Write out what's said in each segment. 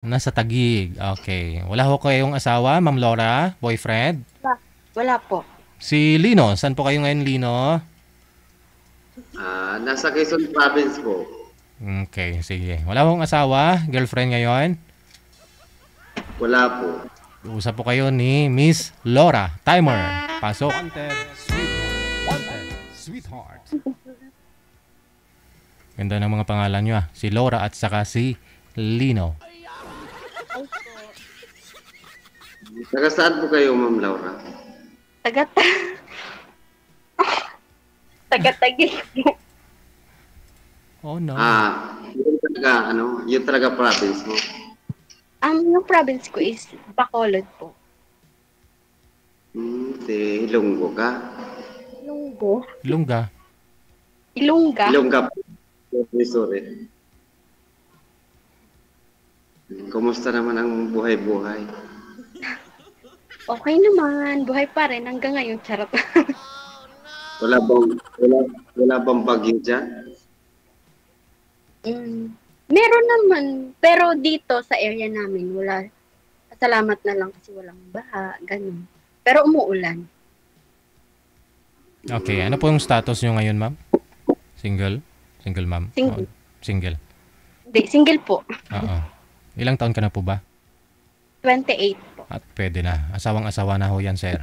Nasa Taguig, okay. Wala ho kayong asawa, Ma'am Laura? Boyfriend? Wala, wala po. Si Lino, saan po kayo ngayon, Lino? Nasa Quezon Province po. Okay, sige. Wala hong asawa, girlfriend ngayon? Wala po. Usap po kayo ni Miss Laura. Timer. Pasok. Wanted, sweetheart. Ganda ng mga pangalan nyo ah. Si Laura at saka si Lino. Taga saan po kayo, Ma'am Laura? Taga Taga-Tagig po. Oh no. Yung talaga province mo. Yung province ko is Bacolod po. Si Ilonggo ka? Ilonggo? Ilongga. Ilongga? Ilongga po. Sorry. Kumusta naman ang buhay-buhay? Okay naman. Buhay pa rin hanggang ngayon. Charot. Wala bang bagyo dyan? Meron naman. Pero dito sa area namin, wala. Salamat na lang kasi walang baha. Ganun. Pero umuulan. Okay, ano po yung status nyo ngayon, ma'am? Single? Single, ma'am? Single. Oh, single. Hindi, single po. Oo. Ilang taon ka na po ba? 28 po. At pwede na. Asawang-asawa na ho yan, sir.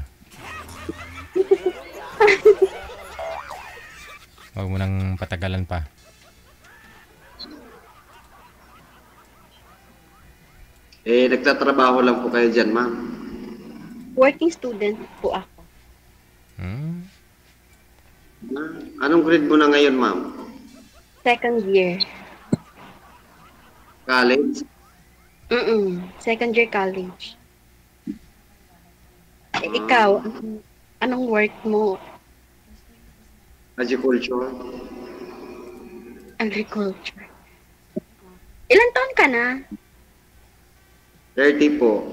Huwag mo nang patagalan pa. Nagtatrabaho lang po kayo dyan, ma'am. Working student po ako. Anong grade mo na ngayon, ma'am? Second year. College? Second year college. Ikaw, anong work mo? Agriculture? Agriculture. Ilan taon ka na? 30 po.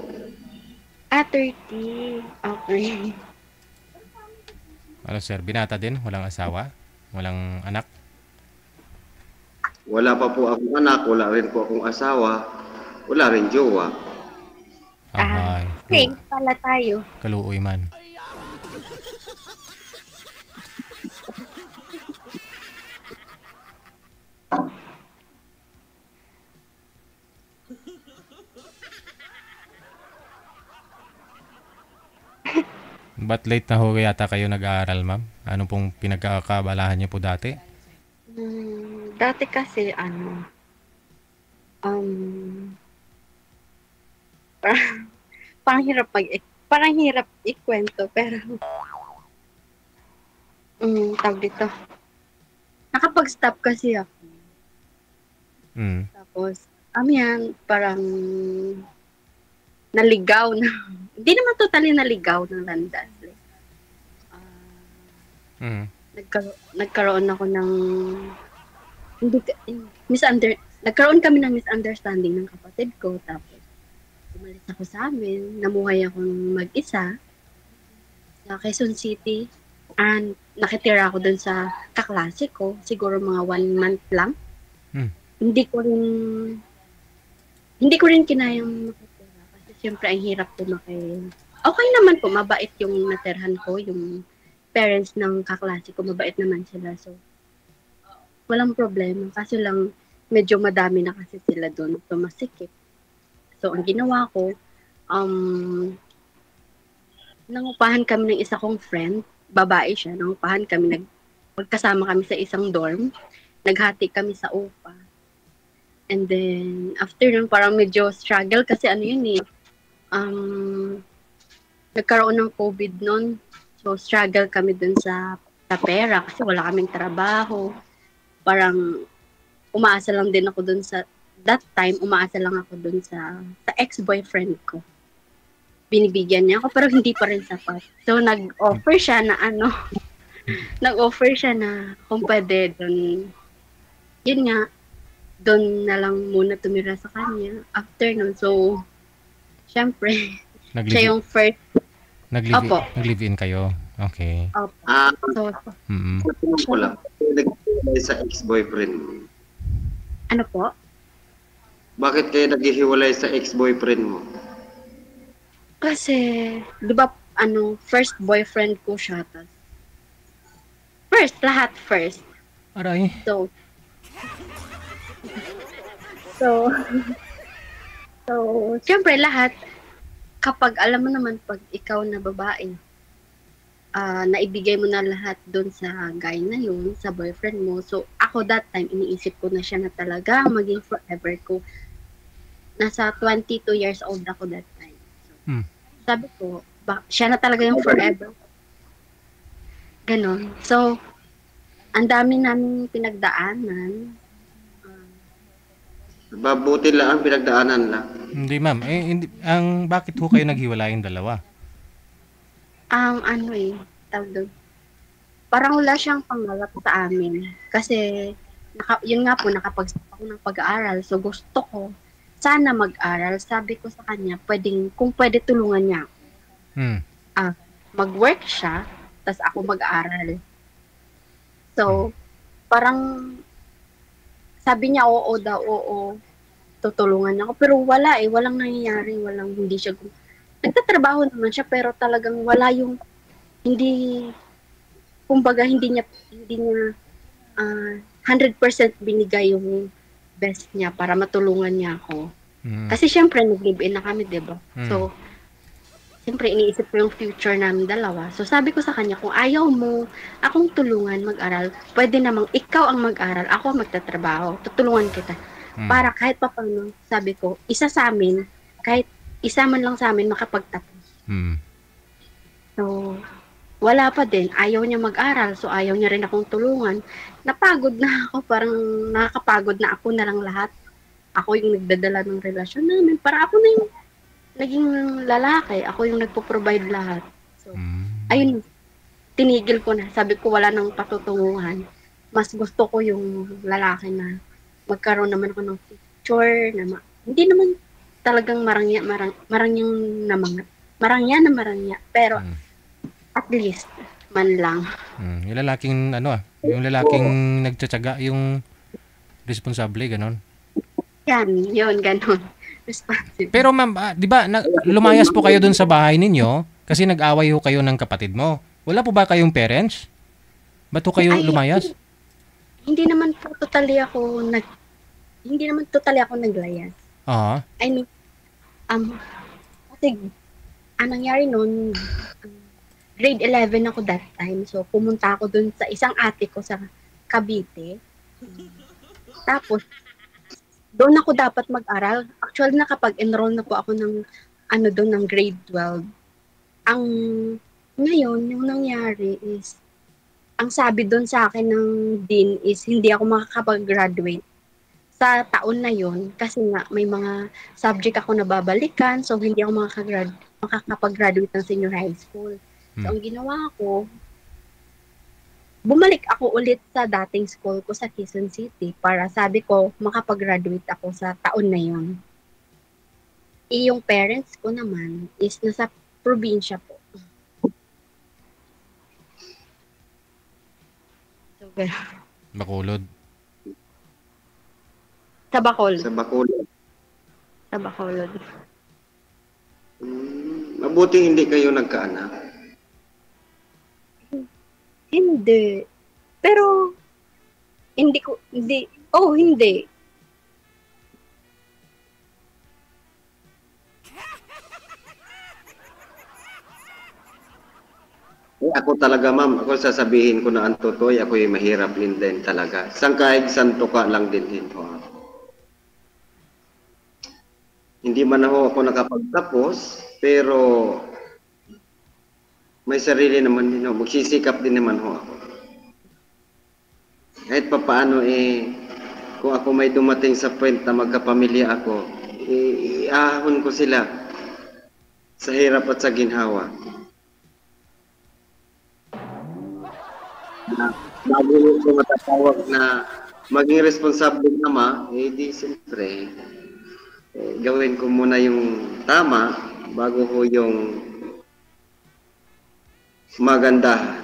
30. Okay. Ano, sir? Binata din? Walang asawa? Walang anak? Wala pa po akong anak, wala rin po akong asawa, wala rin jowa. Ay, Okay, pala tayo. kaluoy man. Ba't late na ho yata kayo nag-aaral, ma'am? Ano pong pinagkakabalahan niyo po dati? Dati kasi, parang, parang hirap ikwento, pero, tawag dito. Nakapag-stop kasi ako. Tapos, yan, parang, naligaw na. Hindi naman totally naligaw ng landas. Nagkaroon ako ng nagkaroon kami ng misunderstanding ng kapatid ko, tapos umalis ako sa amin, namuhay ako mag-isa sa Quezon City, and nakitira ako dun sa kaklase ko, siguro mga 1 month lang. Hindi ko rin kinayang makitira kasi syempre ang hirap lumaki. Okay naman po, mabait yung natirhan ko, yung parents ng kaklase ko, mabait naman sila. So, walang problema. Kaso lang, medyo madami na kasi sila doon. Masikip. So, ang ginawa ko, nangupahan kami ng isa kong friend. Babae siya. Nangupahan kami. Magkasama kami sa isang dorm. Naghati kami sa upa. And then, after nun, parang medyo struggle kasi nagkaroon ng COVID nun. So, struggle kami dun sa pera kasi wala kaming trabaho. Parang umaasa lang din ako dun that time, umaasa lang ako dun sa ex-boyfriend ko. Binibigyan niya ako pero hindi pa rin sapat. So, nag-offer siya na kung pwede dun, yun nga, dun na lang muna tumira sa kanya. After nun, so, syempre, siya yung first. Nag-live-in kayo? Okay. Opo. So, Tanong ko lang, nag-live sa ex-boyfriend mo? ano po? Bakit kayo naghihiwalay sa ex-boyfriend mo? Kasi, di ba, first boyfriend ko siya. Lahat first. Aray. So, so, so, syempre lahat, kapag alam mo naman, pag ikaw na babae, naibigay mo na lahat doon sa guy na yun, sa boyfriend mo. So, ako that time, iniisip ko na siya na talaga maging forever ko. Nasa 22 years old ako that time. So, sabi ko, siya na talaga yung forever. Ganon. So, ang dami namin pinagdaanan. Mabuti lang ang pinagdaanan lang. Hindi ma'am, bakit ho kayo naghiwalay yung dalawa? Ang tawag doon, parang wala siyang pangarap sa amin. Kasi, yun nga po, nakapag-stop ako ng pag-aaral. So, gusto ko, sana mag-aral. Sabi ko sa kanya, kung pwede tulungan niya ako. Mag-work siya, tas ako mag-aaral. So, parang, sabi niya, oo daw, oo, tutulungan niya ako. Pero walang nangyayari, hindi siya, nagtatrabaho naman siya, pero talagang wala yung, kumbaga, hindi niya 100% binigay yung best niya para matulungan niya ako. Kasi syempre, nag-live-in na kami, diba? So, siyempre, iniisip ko yung future namin dalawa. So, sabi ko sa kanya, kung ayaw mo akong tulungan mag-aral, pwede namang ikaw ang mag-aral, ako ang magtatrabaho. Tutulungan kita. Para kahit pa paano, sabi ko, isa sa amin, kahit isa man lang sa amin, makapagtapos. So, wala pa din. Ayaw niya mag-aral, so ayaw niya rin akong tulungan. Napagod na ako, parang nakakapagod na ako na lang lahat. Ako yung nagdadala ng relasyon namin. Para ako na yung naging lalaki, ako yung nagpo-provide lahat. So, ayun, tinigil ko na. Sabi ko, wala nang patutunguhan. Mas gusto ko yung lalaki na magkaroon naman ako ng future, hindi naman talagang marangya na marangya. Pero, at least, man lang. Yung lalaking, yung lalaking nagtsatsaga, yung responsable, ganon. Yun, ganon. Pero ma'am, di ba lumayas po kayo dun sa bahay ninyo kasi nag-away ho kayo ng kapatid mo. Wala po ba kayong parents? Ba't ho kayo lumayas? Hindi naman totally ako naglayas. I mean, kasi ang nangyari noon, grade 11 ako that time. So, pumunta ako dun sa isang ate ko sa Cavite. Tapos, doon ako dapat mag-aral. Actually, nakapag-enroll na po ako ng grade 12. Ngayon, yung nangyari is, ang sabi doon sa akin ng dean is, hindi ako makakapag-graduate sa taon na yon kasi nga, may mga subject ako na babalikan, so hindi ako makakapag-graduate ng senior high school. So, ang ginawa ko, bumalik ako ulit sa dating school ko sa Quezon City para sabi ko makapag-graduate ako sa taon na yon. Yung parents ko naman is nasa probinsya po. So, Bacolod. Sa Bacolod. Sa Bacolod. Mabuti hindi kayo nagkaanak. Hindi. Pero, hindi. Ako talaga, ma'am, ako sasabihin ko na ang totoo, ako yung mahirap din talaga. Sangkaig santo ka lang din dito. Hindi man ako nakapagtapos, pero may sarili naman din ako. Magsisikap din naman ako. Kahit pa paano kung ako may dumating sa point na magkapamilya ako, iahon ko sila sa hirap at sa ginhawa. Bago ko matatawag na maging responsable ama, di siyempre, gawin ko muna yung tama bago ko yung maganda.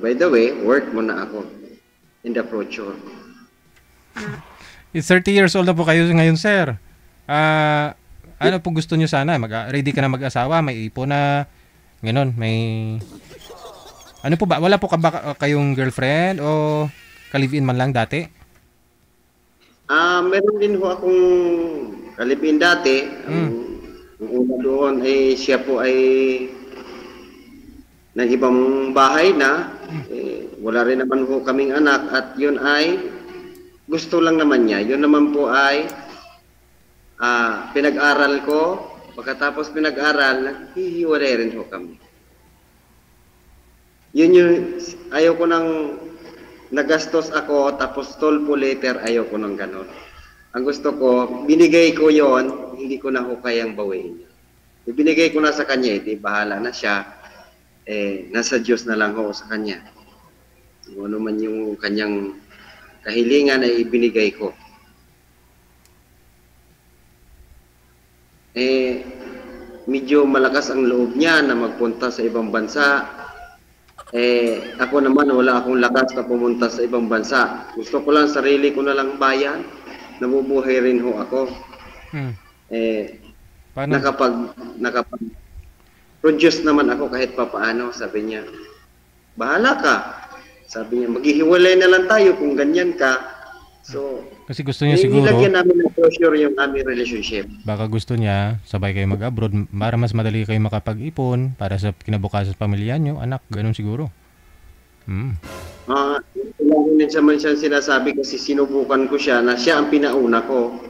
By the way, work muna ako in the future. 30 years old na po kayo ngayon, sir. Ano po gusto nyo sana? Ready ka na mag-asawa? May ipon na? Ganon, may... Ano po ba? Wala po ka ba kayong girlfriend o ka-live-in man lang dati? Meron din ho akong kalipin dati. Ang una doon ay siya po ay ng ibang bahay na. Wala rin naman ho kaming anak at yun ay gusto lang naman niya. Yun naman po ay pinag-aral ko. Pagkatapos pinag-aral, naghihiwalay rin ho kami. Yun yung ayaw ko nang nagastos ako tapos toll po later, ayaw ko nang ganon. Ang gusto ko, binigay ko yon, hindi ko na ho kayang bawiin. Ibinigay ko na sa kanya, di bahala na siya. Nasa Diyos na lang ho sa kanya. Kung ano man yung kanyang kahilingan ay ibinigay ko. Medyo malakas ang loob niya na magpunta sa ibang bansa. Ako naman wala akong lakas na pumunta sa ibang bansa. Gusto ko lang sarili ko na lang bayan. Nabubuhay rin ho ako. Nakapag-produce naman ako kahit papaano. Sabi niya, bahala ka. Sabi niya, maghihiwalay na lang tayo kung ganyan ka. So, kasi gusto niya siguro, nilagyan namin ng closure yung aming relationship. Baka gusto niya, sabay kayo mag-abroad para mas madali kayo makapag-ipon para sa kinabukasan sa pamilya niyo, anak, ganun siguro. Hindi naman siya sinasabi kasi sinubukan ko siya na siya ang pinauna ko.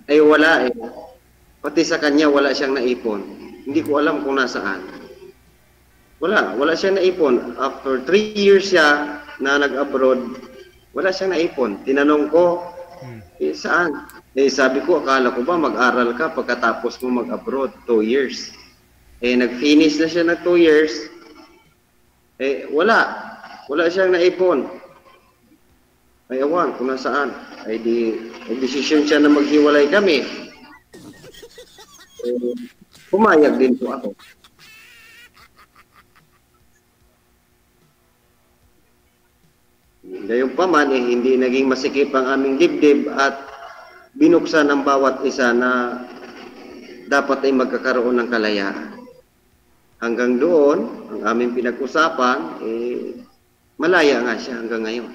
Ay wala eh. Pati sa kanya wala siyang naipon. Hindi ko alam kung nasaan. Wala siyang naipon. After 3 years siya na nag-abroad, wala siyang naipon. Tinanong ko, saan? Sabi ko, akala ko ba mag-aral ka pagkatapos mo mag-abroad, 2 years. Nag-finish na siya na 2 years. Wala siyang naipon. Ay, awan, kung nasaan. Ay, nag-desisyon siya na maghiwalay kami. Pumayag din po ako. Gayong pa man, hindi naging masikip ang aming dibdib at binuksan ang bawat isa na dapat ay magkakaroon ng kalayaan. Hanggang doon, ang aming pinag-usapan, malaya nga siya hanggang ngayon.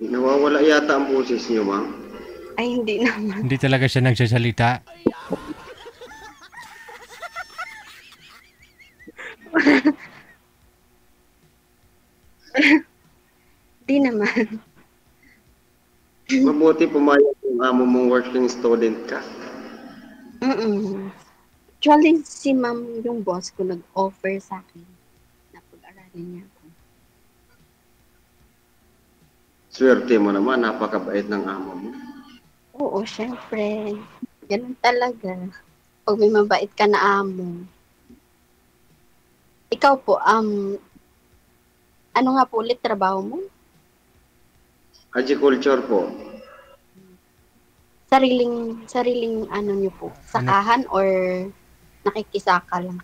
Nawawala yata ang boses niyo, ma'am. Ay, hindi naman. Hindi talaga siya nagsasalita. Hindi naman. Mabuti pumayag yung amo mong working student ka. Actually, si ma'am, yung boss ko, nag-offer sa akin na pag-aralin niya ako. Swerte mo naman, napakabait ng amo mo. Oo, syempre. Ganun talaga. Pag may mabait ka na amo. Ikaw po, ano nga po ulit trabaho mo? Agriculture po. Sariling ano niyo po? Sakahan or nakikisaka lang?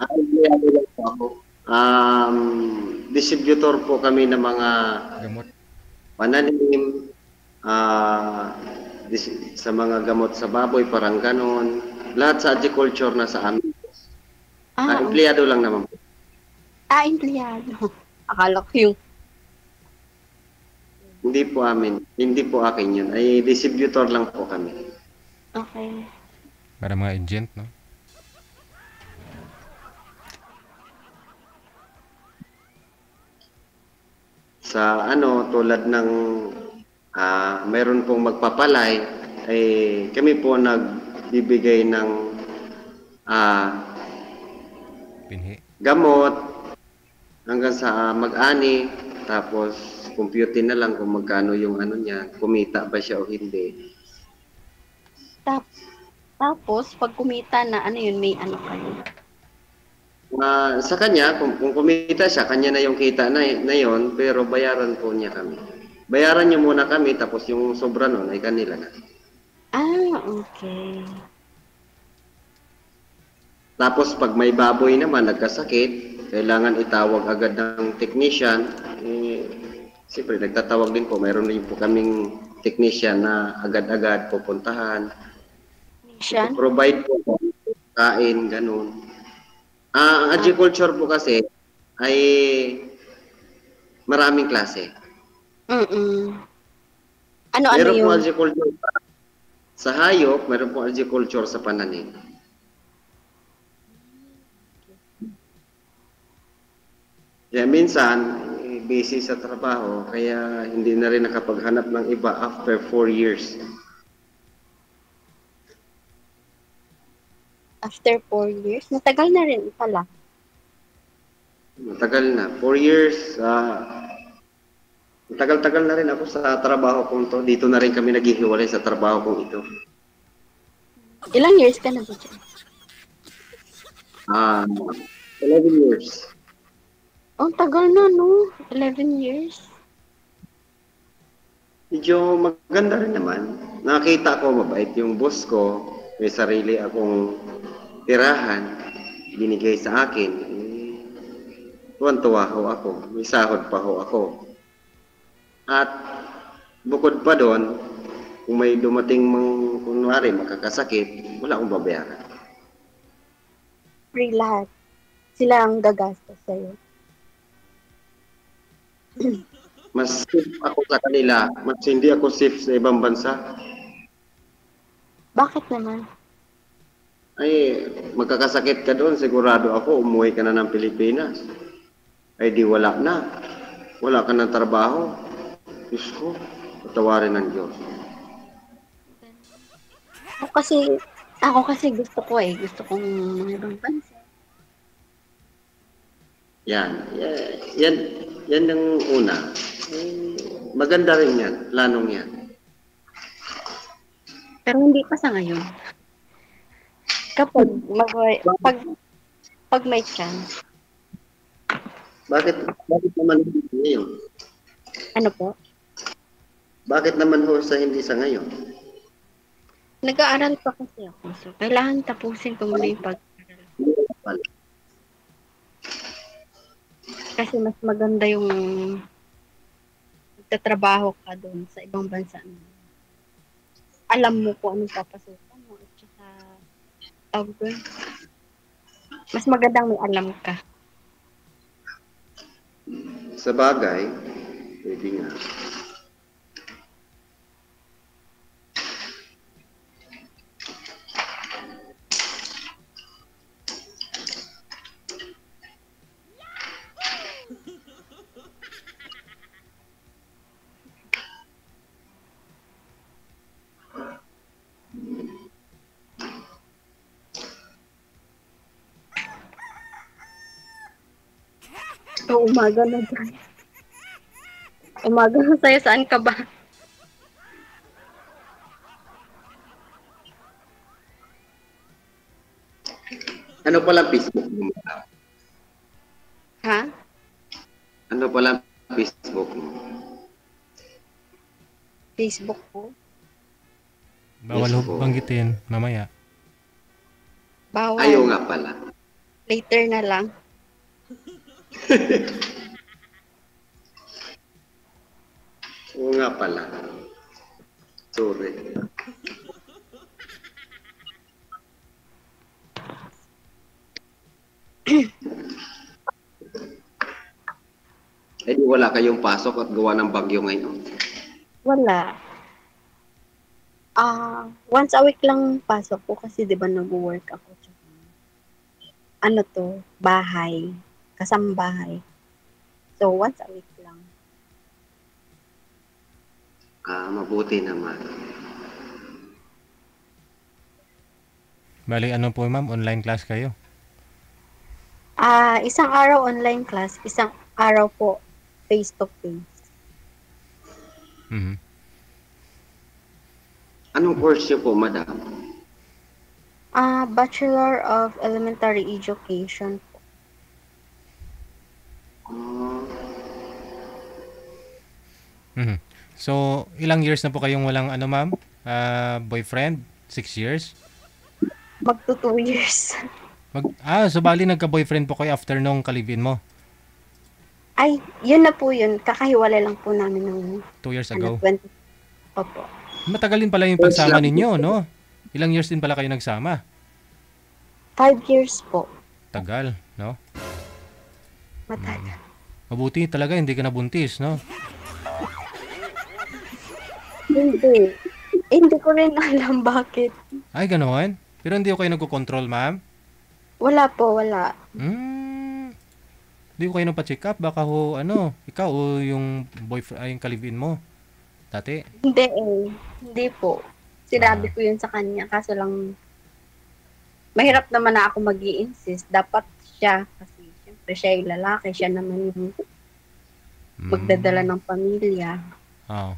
Distributor po kami ng mga Gamot. pananim, sa mga gamot sa baboy, parang ganon. Lahat sa agriculture na sa amin. Empleyado lang naman po. Empleyado. Akala ko yung... Hindi po akin yun. Ay distributor lang po kami. Okay. Para mga agent, no? Sa tulad ng mayroon pong magpapalay, ay kami po nagbibigay ng Pinhi. gamot hanggang sa mag-ani, tapos computer na lang kung magkano yung niya, kumita ba siya o hindi. Tapos, pag kumita na, ano yun, may ano kayo. Sa kanya, kung kumita siya, kanya na yung kita na yon, pero bayaran po niya kami. Bayaran niyo muna kami, tapos yung sobra nun ay kanila na. Okay. Tapos pag may baboy naman nagkasakit, kailangan itawag agad ng technician. Siyempre, nagtatawag din po. Mayroon din po kaming technician na agad-agad pupuntahan. Mission? Provide po kain, ganun. Ang agriculture po kasi ay maraming klase. Ano Meron po yung... agriculture sa hayop, meron po agriculture sa pananim. Kaya minsan, busy sa trabaho, kaya hindi na rin nakapaghanap ng iba after 4 years. After 4 years? Matagal na rin pala. Matagal na. 4 years, matagal-tagal na rin ako sa trabaho kong to. Dito na rin kami naghihiwalay sa trabaho kong ito. Ilang years ka na ba dyan? 11 years. Oh, tagal na, no? 11 years. Medyo maganda rin naman. Nakita ko mabait yung boss ko. May sarili akong tirahan. Binigay sa akin. Tuwan-tuwa ho ako. May sahod pa ho ako. At bukod pa doon, kung may dumating kunwari makakasakit, wala akong babayaran. Free lahat. Sila ang gagastos sa'yo. Mas safe ako sa kanila, mas hindi ako safe sa ibang bansa. Bakit naman? Ay, magkakasakit ka doon, sigurado ako, umuwi ka na ng Pilipinas. Ay di wala na. Wala ka ng trabaho. Diyos ko, patawarin ng Diyos. Ako kasi gusto kong mga ibang bansa. Yan ang una. Maganda rin yan, planong yan. Pero hindi pa sa ngayon. Pag may chance. Bakit naman hindi ngayon? Ano po? Bakit naman ho sa hindi sa ngayon? Nag-aaral pa kasi ako. So, kailangan tapusin ko muna yung pag-aaral. Kasi mas maganda yung magtatrabaho ka doon sa ibang bansa. Alam mo kung anong papasukan mo. At saka, mas magandang may alam ka. Sa bagay, pwede nga. So, umaga na dyan. Umaga na sa'yo, saan ka ba? Ano pala Facebook mo? Ha? Ano pala Facebook mo? Facebook po? Bawal ho banggitin mamaya. Bawal. Ayaw nga pala. Later na lang. Oo nga pala. Sorry. Eh di wala kayong pasok at gawa ng bagyo ngayon. Wala. Once a week lang pasok ko kasi 'di ba nag-work ako. Ano to? Bahay. Kasambahay. So, once a week lang. Mabuti naman. Bali, ano po ma'am, online class kayo? Isang araw online class, isang araw po face-to-face. Mhm. Anong course niyo po, madam? Bachelor of Elementary Education. Ah, Mhm. So, ilang years na po kayong walang ano, ma'am? Boyfriend? 6 years? Magto 2 years. So bali nagka-boyfriend po kayo after nung kalibin mo, Ay, yun na po yun. Kakahiwalay lang po namin ng 2 years ago. 20. Opo. Matagal din pala yung first pagsama love. ninyo, no? Ilang years din pala kayo nagsama? 5 years po. Tagal, no? Matagal. Mabuti talaga hindi ka nabuntis, no? Hindi. Hindi ko rin alam bakit. Ay, ganoon? Pero hindi ko kayo nagko-control, ma'am? Wala po, wala. Hindi ko kayo nagpa-check up. Baka ho, ano, ikaw o yung boyfriend, ay, yung kalibin mo. Dati. Hindi eh. Hindi po. Sinabi ko yun sa kanya. Kaso lang, mahirap naman na ako mag-i-insist. Dapat siya. Kasi syempre siya yung lalaki. Siya naman yung magdadala ng pamilya. Oo.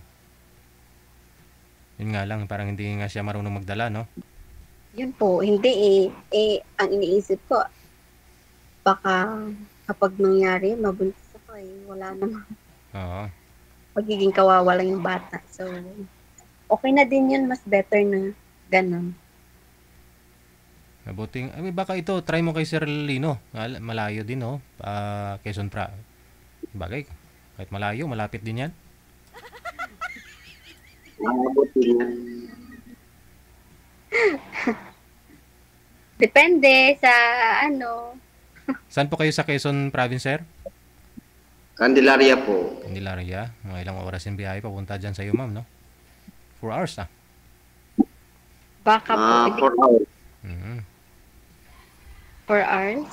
Yun nga lang, parang hindi nga siya marunong magdala, no? Yun po. Hindi eh. Ang iniisip ko, baka kapag nangyari, mabuntis ako eh. Wala naman. Oo. Magiging kawawa lang yung bata. So, okay na din yun. Mas better na ganun. Mabuting, ay, baka ito, try mo kay Sir Lino. Malayo din, no? Quezon Pra. Bagay, kahit malayo, malapit din yan. Mabuti nga. Depende sa ano. Saan po kayo sa Quezon Province, sir? Candelaria po. Candelaria. Mga ilang oras yung biyahe papunta dyan sa iyo, ma'am, no? 4 hours na. Baka po. 4 hours. Mhm. 4 hours?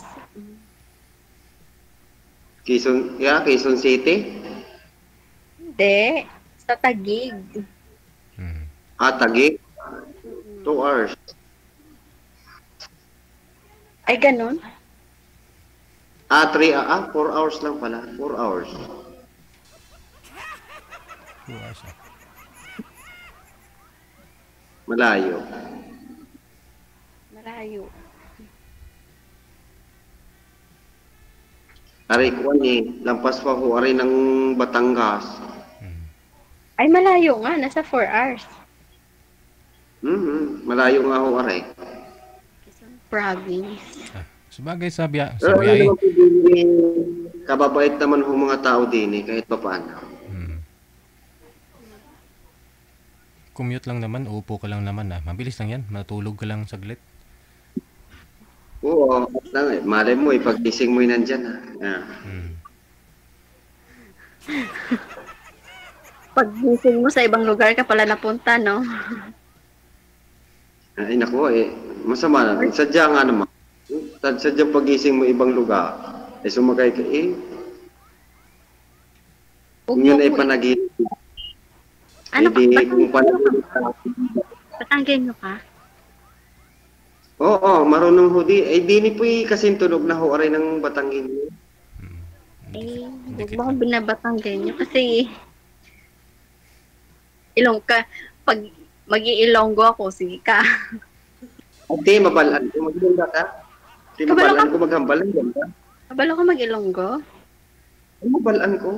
Quezon City. Hindi. Sa Taguig. Mhm. Taguig. 2 hours. Ay, ganun? 4 hours lang pala. 4 hours. 2 hours na. Malayo. Malayo. Aray ko lampas pa ho, aray ng Batangas. Ay, malayo nga. Nasa 4 hours. Malayo nga ho, aray. Quezon Province. Sabagay sa Pero ano biyahe. naman po din, kababait naman ho mga tao din kahit pa paano. Commute lang naman, upo ka lang naman, mabilis lang yan, matulog ka lang saglit. Oo, lang malay mo, pagkising mo nandyan ha. Pag gising mo sa ibang lugar ka pala napunta, no? Ay naku masama na. Sadya nga naman. Sadya pagising mo ibang lugar. Sumakay ka kung yun ay panaginip. Ano ka? Kung panaginip ka. Batanggenyo ka? Oo, marunong ho di. Di ni po kasing tunog na ho aray ng Batangin. Huwag mo akong binabatanggenyo kasi Ilongka. Pag mag-iilonggo ako, sige ka. Hindi, mabalaan ko. Maghamba ka. Hindi, mabalaan ko maghambalan. Kabalo ka mag-ilonggo? Mabalaan ko.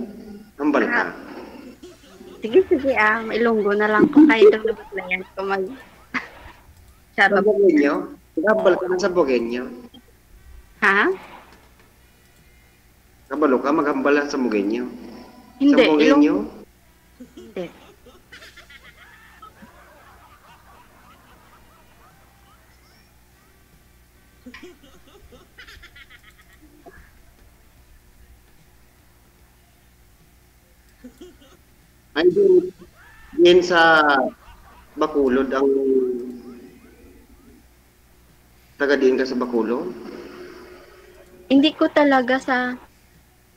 Hambal ka. Sige, mailonggo na lang ko kayo daw na yan ko mag... Sa Charot. Bogenyo? Hambal ka na sa Bogenyo. Ha? Kabalo ka, maghambalan sa Bogenyo. Hindi, Sa Bogenyo? Hindi. Ay, din sa Bacolod ang taga din ka sa Bacolod? Hindi ko talaga sa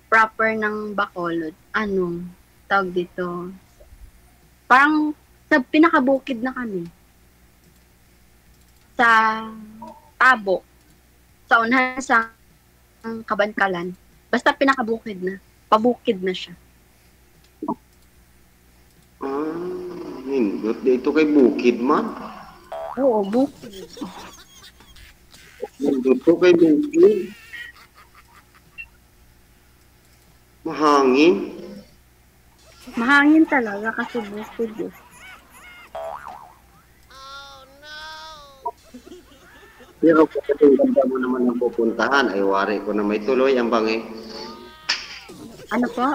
proper ng Bacolod. Ano? Tawag dito. Parang sa pinakabukid na kami. Sa Tabo. Sa unahan sa Kabankalan. Basta pinakabukid na. Pabukid na siya. Hindot. Dito kay Bukid man. Oo, bukid. Nandito kay Bentley. Mahangin. Mahangin talaga kasi boosted eh. Pero kapag ganda mo naman ang pupuntahan, ay wari ko na may tuloy ang bangi. Ano po?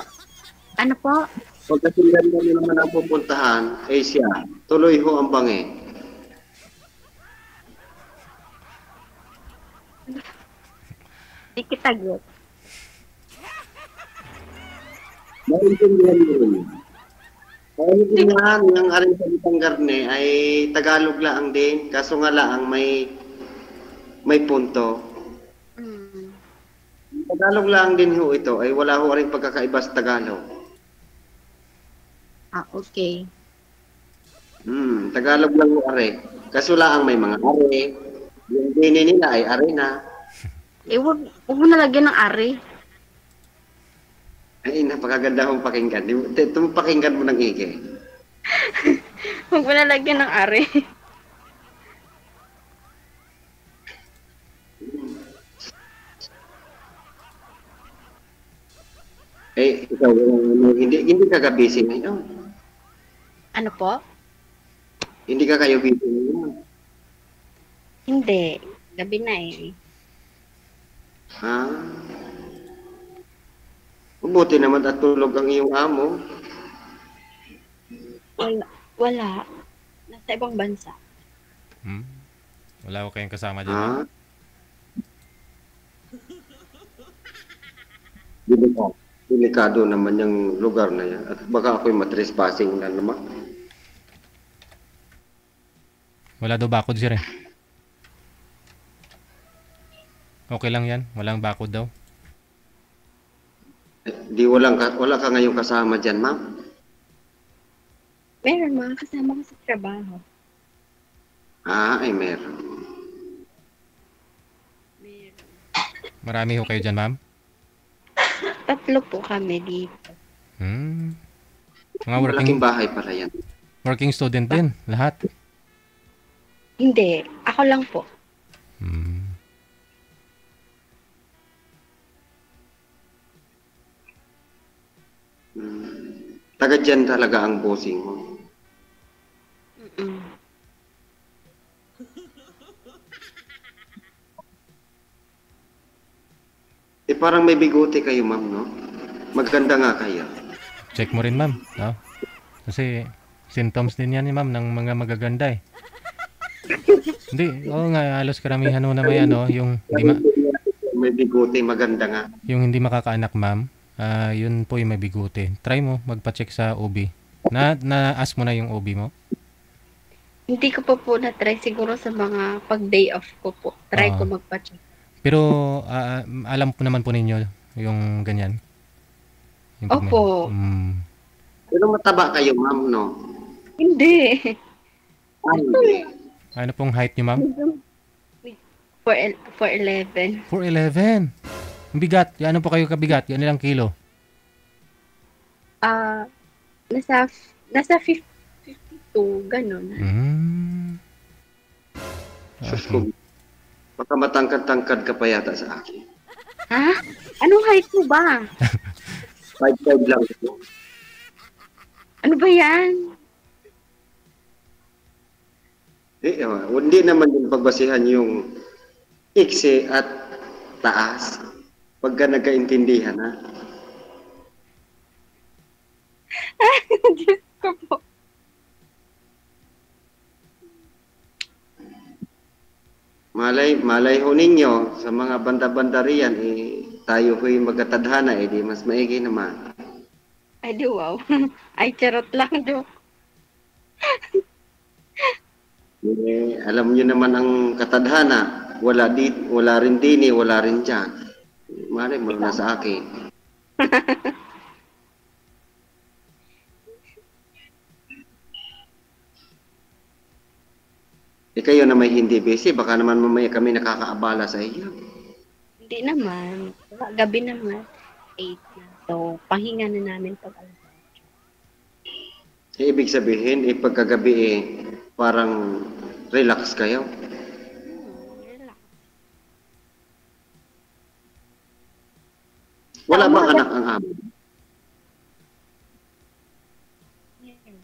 Ano po? Pag kasi ganda mo naman ang pupuntahan, ay siya, tuloy ho ang bangi. Di kita get. Maintindihan mo rin. Maintindihan yung aring salitang garne ay Tagalog lang din, kaso nga lang may punto. Mm. Tagalog lang din ho ito, ay wala ho rin pagkakaiba sa Tagalog. Ah, okay. Tagalog lang ho are. Kaso lang may mga are. Yung dini nila ay are na. Wag mo nalagyan ng ari. Ay, napakaganda hong pakinggan. Ito pakinggan mo ng igi. Wag mo nalagyan ng ari. Eh, ikaw, hindi ka busy ngayon. Ano po? Hindi ka kayo busy ngayon. Hindi. Gabi na eh. Ha? Mabuti naman at tulog ang iyong amo. Wala. Nasa ibang bansa. Wala ko kayong kasama dyan. Ha? Delikado naman yung lugar na yan. At baka ako'y matrespassing na naman. Wala daw bakod sir eh. Okay lang yan. Walang bakod daw. Wala ka ngayong kasama dyan, ma'am? Meron mga kasama ko sa trabaho. Ay meron. Meron. Marami ho kayo dyan, ma'am? 3 po kami dito. Mga Malaking bahay pala yan. working student din. Lahat. Hindi. Ako lang po. Taga dyan talaga ang bossing mo. Mm. Eh parang may bigote kayo, ma'am, no? Maganda nga kayo. Check mo rin, ma'am. No? Kasi symptoms din yan, ma'am, ng mga magaganda eh. Hindi, oo nga, halos karamihan ho na may yung May bigote, maganda nga. yung hindi makakaanak, ma'am. Yun po yung may bigote. Try mo magpa-check sa OB. Na-ask mo na yung OB mo? Hindi ko pa po na-try. Siguro sa mga pag-day off ko po. Try ko magpa-check. Pero alam po naman po ninyo yung ganyan. Yung pag may- Opo. Pero mataba kayo, ma'am, no? Hindi. Ay, hindi. Ano pong height niyo, ma'am? 4'11". 4'11". Ang bigat. Ano po kayo kabigat? Yan ilang kilo? Nasa 52, ganun. Sus ko. Baka matangkad-tangkad ka pa yata sa akin. Ha? Anong height mo ba? 5'5" lang ako. Ano ba yan? Hindi naman yung pagbasihan yung iksi at taas. Pagka nagkaintindihan, ha? Diyos ko po. Malay ho ninyo sa mga banda-banda riyan, tayo ho'y magkatadhana, di mas maigi naman. Ay, di wow. Ay, charot lang, do. Alam nyo naman ang katadhana, wala rin dini, wala rin dyan. Malay mo na sa akin. Kayo na may hindi busy, baka naman mamaya kami nakakaabala sa iyo. Hindi naman. Gabi naman. 8 na. So, pahinga na namin pag alas 8. Ibig sabihin, pagkagabi parang relax kayo. Relax. Wala Sa bang umaga. anak ang amo?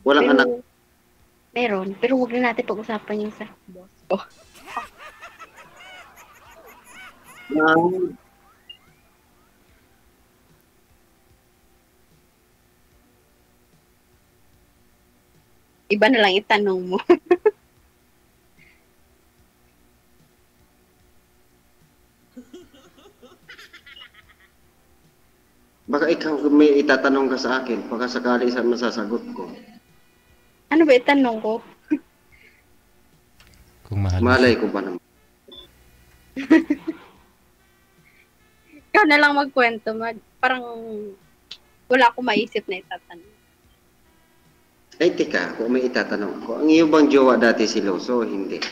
Walang Pero, anak. meron. Pero huwag na natin pag-usapan yung sa boss ko. Ah, Iba na lang itanong mo. baka ikaw may itatanong ka sa akin, baka sakali isang masasagot ko. Ano ba itanong ko? Kung mahal mo Malay siya. ko ba naman? Ikaw na lang magkwento. Parang wala akong maisip na itatanong. Ay, teka, kung may itatanong ko, ang iyo bang jowa dati siloso o hindi?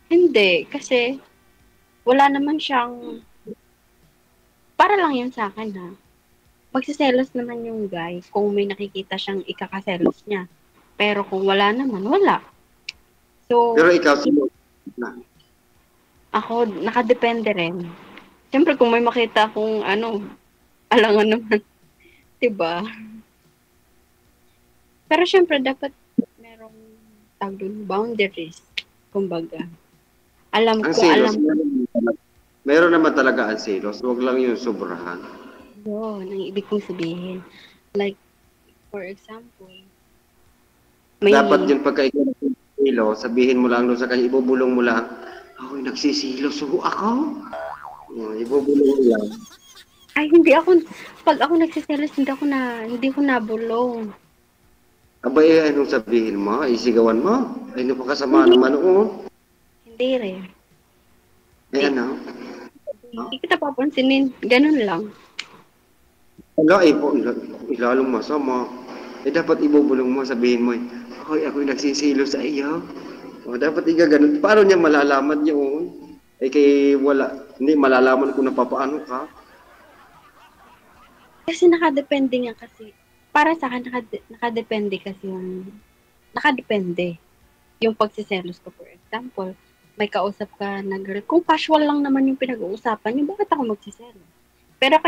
Hindi, kasi wala naman siyang, para lang yun sa akin ha. Magsiselos naman yung guy kung may nakikita siyang ikakaselos niya. Pero kung wala naman, wala. So, Pero ikaw siloso na. ako, nakadepende rin. Siyempre, kung may makita akong alangan naman, diba? Pero siyempre, dapat merong tawag dun, boundaries. Kumbaga. Alam Ang ko, silos, alam meron naman talaga ang silos, huwag lang yung sobrahan. yun, ang ibig kong sabihin. Like, for example, may, Dapat yun pagka ikaw nagsisilo, sabihin mo lang doon sa kanya, ibubulong mo lang, ako'y nagsisilo, suho ako. Ibubulong mo lang. ay, hindi ako, pag ako nagsiselos, hindi ko nabulong. Abay, anong sabihin mo? Isigawan mo? Ay, ano pa kasama Hindi. naman noon? Hindi rin. Ay, ano? Hindi kita papansinin. Ganun lang. Wala, ilalong masama. Eh, dapat ibubulong mo, sabihin mo, ako'y nagsisilo sa iyo. O, dapat ganun. Paano niya malalaman yun? Eh, kay wala, hindi malalaman kung napapaano ka. Kasi nakadepende nga kasi. Para sa akin, nakadepende kasi nakadepende. Yung pagsiselos ko, for example, may kausap ka, kung casual lang naman yung pinag-uusapan, yung bakit ako magsiselos? Pero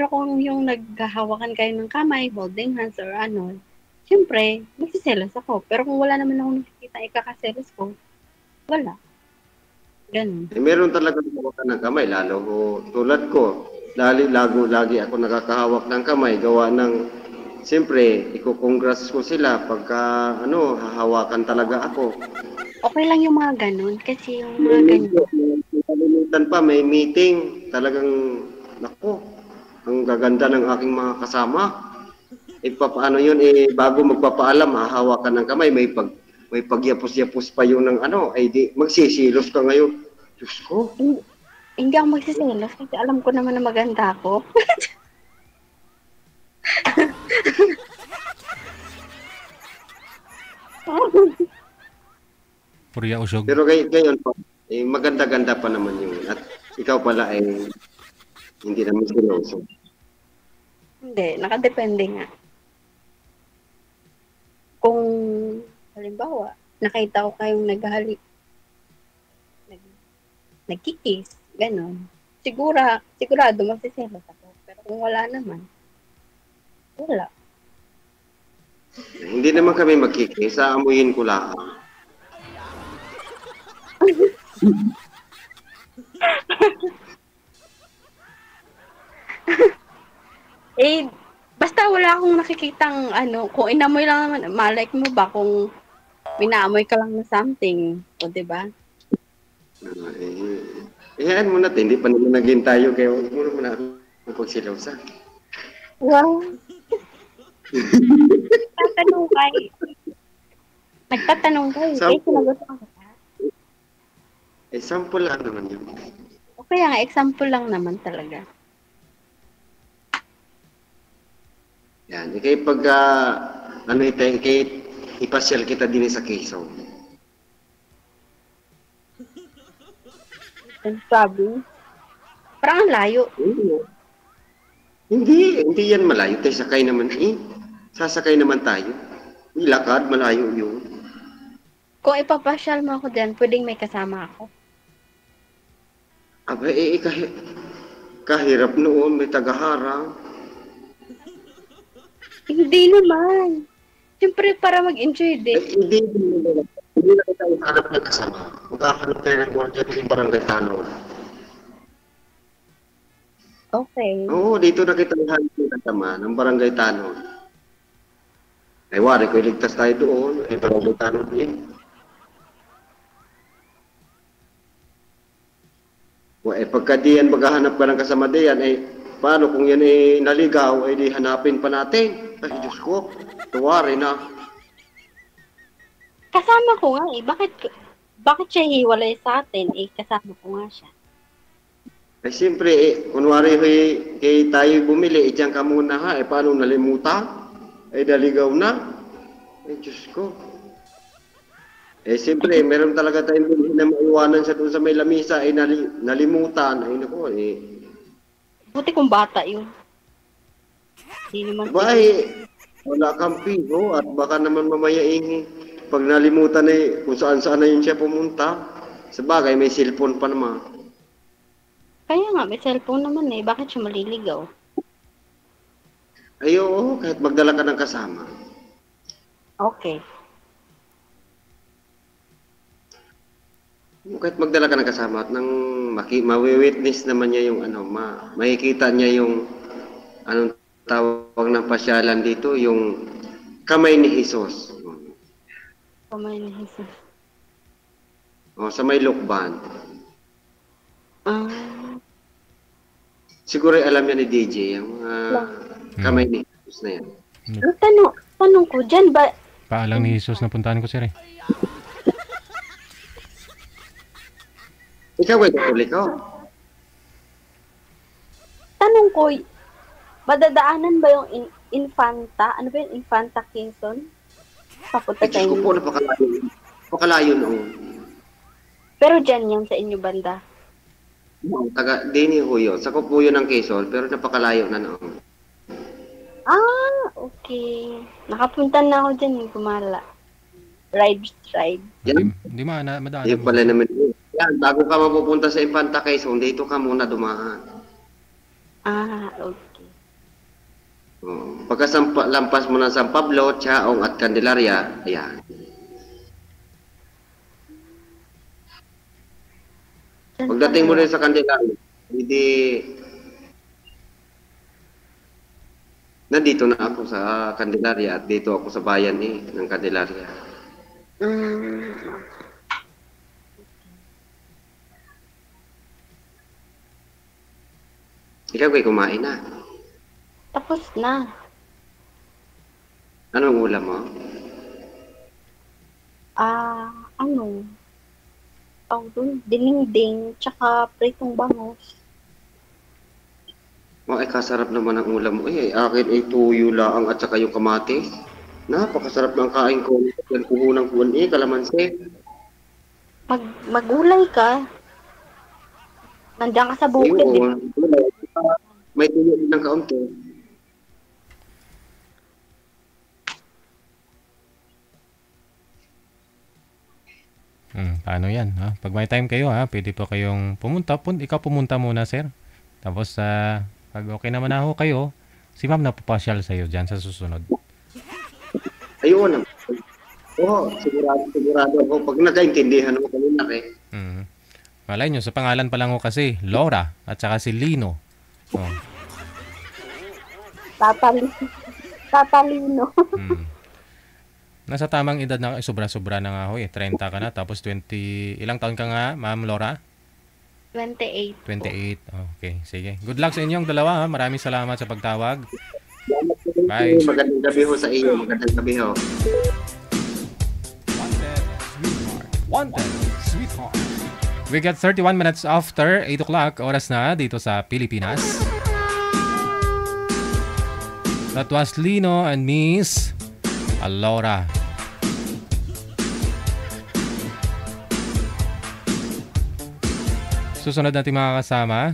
kung yung naghahawakan kayo ng kamay, holding hands or siyempre, magsiselos ako. Pero kung wala naman ako nakikita ikakaselos ko, wala. Ganun. Eh, meron talaga ka ng kamay, lalo ko, tulad ko, lagi ako nakakahawak ng kamay, gawa ng, siyempre, iko-congrats ko sila pagka, hahawakan talaga ako. Okay lang yung mga ganun, kasi yung mga ganun, Kalimutan pa, may meeting, talagang, nako, ang gaganda ng aking mga kasama. Eh, paano yun, bago magpapaalam, hahawakan ng kamay, may pagyapos-yapos pa yun ng ay di, magsisilos ka ngayon. Diyos ko. hindi ako magsiselos kasi alam ko naman na maganda ako. Purya usog. Pero gayon pa, maganda-ganda pa naman yun. At ikaw pala ay hindi naman siloso. Hindi, nakadepende nga. Kung, halimbawa, nakita ko kayong nagkikis, ganon. Sigurado magsiselos ako. Pero kung wala naman, wala. Hindi naman kami magkikis, aamuyin ko lang. Basta wala akong nakikitang kung inamoy lang naman, malike mo ba kung minaamoy ka lang na something, o diba? Hayaan mo natin, hindi pa naman naging tayo, kaya huwag mo naman ako magsilosa. Wow! Nagtatanong kay, Sample. sinagot ko ka. Sample lang naman yun. O kaya nga, example lang naman talaga. Yan, kaya pagka, ipasyal kita din sa Quezon. Ang sabi, parang ang layo. Hindi yan malayo. Tayo sakay naman sasakay naman tayo. Ilakad, malayo yun. Kung ipapasyal mo ako dyan, pwedeng may kasama ako. Aba, Kahirap noon, may tagaharang. Hindi naman. Siyempre, para mag-enjoy din. Hindi na kita hanap ng kasama. Magkakaroon tayo ng guardian ng barangay Tanod. Okay. Oo, dito na kita hanap ng kasama ng barangay Tanod. Ay, wari ko iligtas tayo doon. Ay, barangay Tanod din. Pagka diyan maghahanap ka ng kasama diyan, paano kung yan naligaw, di hanapin pa natin. Ay, Diyos ko, tuwari na. Kasama ko nga eh. Bakit siya hiwalay sa atin? Kasama ko nga siya. Ay, siyempre, kunwari kay tayo bumili, diyan ka muna ha. Paano nalimutan? Ay, naligaw na. Ay, Diyos ko. Siyempre, meron talaga tayong bilhin na maiwanan siya doon sa may lamisa, nalimutan. Ay, naku, Buti kung bata yun. Hindi naman. Wala kang piho at baka naman mamaya pag nalimutan kung saan-saan na yun siya pumunta. Sa bagay, may cellphone pa naman. Kaya nga, may cellphone naman eh. Bakit siya maliligaw? Ay, oo, kahit magdala ka ng kasama. Okay. Kahit magdala ka ng kasama at nang mawi-witness naman niya yung makikita niya yung anong tawag ng pasyalan dito, yung kamay ni Jesus. Kamay ni Jesus. Sa may lukban. Siguro alam niya ni DJ, yung kamay ni Jesus na yan. Tanong ko, dyan ba? Paalang ni Jesus na puntahan ko, sir eh. Ikaw ay katulik ko. Tanong ko, madadaanan ba yung Infanta? Ano ba yung Infanta Quezon? Papunta Diyos ko tayo. po, napakalayo noon. Pero dyan yan sa inyo banda. Dini ho yun. Sakop po yun ng Quezon, pero napakalayo na noon. Okay. Nakapunta na ako dyan, gumala. Ride. Yan. Hindi madaan. Yung pala naman. Yan, bago ka mapupunta sa Infanta Quezon, dito ka muna dumaan. Okay. Lampas mo ng San Pablo, Chaong at Candelaria, ayan. Pagdating mo rin sa Candelaria, hindi nandito na ako sa Candelaria at dito ako sa bayan ng Candelaria. Ikaw ay kumain na. Tapos na. Anong ulam mo? Ano? Doon, dinding, tsaka pritong bangus. Kasarap naman ang ulam mo. Akin ay tuyo lang at saka yung kamatis. Napakasarap ng kain ko. Yan puhunang kuwan kalamansi. Magulay ka. Nandiyan ka sa bukid. May tuyo din ng kaunti. Paano yan? Ha? Pag may time kayo, pwede po kayong pumunta. Ikaw pumunta muna, sir. Tapos, pag okay naman ako kayo, si ma'am na pupasyal sa'yo dyan sa susunod. Ayun. Sigurado ako. Pag nakaintindihan ako kanina Malay nyo, sa pangalan pa lang ko kasi, Laura at saka si Lino. Tatalino. Nasa tamang edad na sobra-sobra na nga ako 30 ka na, tapos 20, ilang taon ka nga, ma'am Laura? 28. 28, okay, sige. Good luck sa inyong dalawa, Maraming salamat sa pagtawag. Bye. Magandang gabi ho sa iyo. Magandang gabi ho. Wanted, sweetheart. We got 31 minutes after 8 o'clock, oras na dito sa Pilipinas. That was Lino and Miss Laura. Susunod natin mga kasama